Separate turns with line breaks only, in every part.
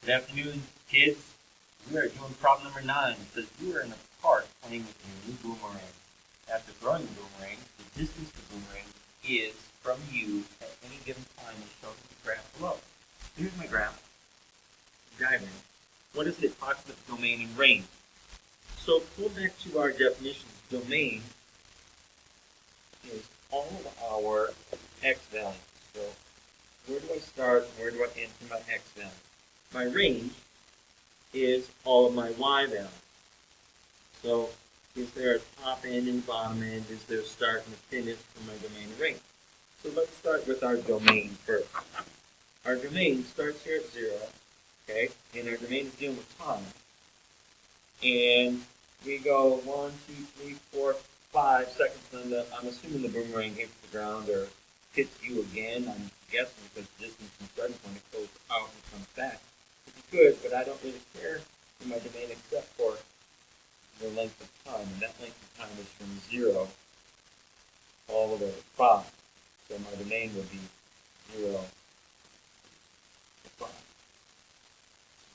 Good afternoon, kids. We are doing problem number 9. It says you are in a park playing with your new boomerang. After throwing the boomerang, the distance the boomerang is from you at any given time is shown in the graph below. Here's my graph diagram. What is the approximate domain and range? So pull back to our definition. Domain is all of our x values. So where do I start and where do I end for my x value? My range is all of my y values. So is there a top end and bottom end? Is there a start and a finish for my domain and range? So let's start with our domain first. Our domain starts here at 0, okay? And our domain is dealing with time. And we go 1, 2, 3, 4, 5 seconds, and I'm assuming the boomerang hits the ground or hits you again. I'm guessing because the distance from starting point it goes out and comes back. It's good, but I don't really care for my domain except for the length of time, and that length of time is from 0 all the way to 5. So my domain would be 0 to 5.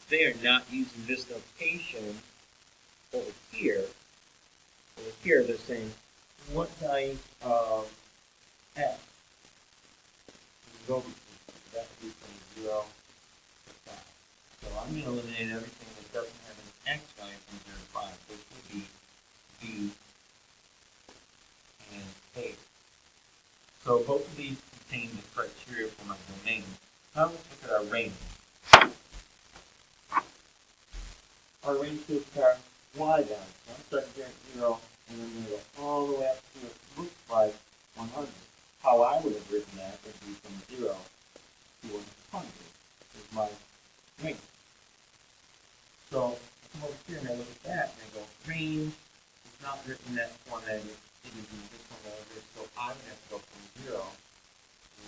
They are not using this notation over here. Over here, they're saying, what type of x is go between? That would be from 0 to 5. So I'm going to eliminate everything that doesn't have an x value from 0 to 5, which would be b and a. So both of these contain the criteria for my domain. Now let's look at our range. Our range is our y value. So I'm starting here at 0, and then I'm going to go all the way up to it looks like 100. How I would have written that would be from 0 to 100 is my range. So I come over here and I look at that and I go, range is not written in that format. It is in this one over here. So I'm going to have to go from 0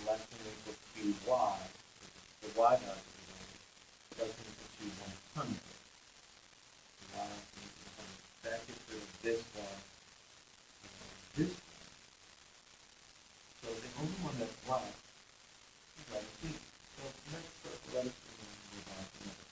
less than or equal to y, the y value of the range, less than or equal to 100. That gets rid of this one and this one. So the only one that's left is right here. So next circle, let us move on to the next.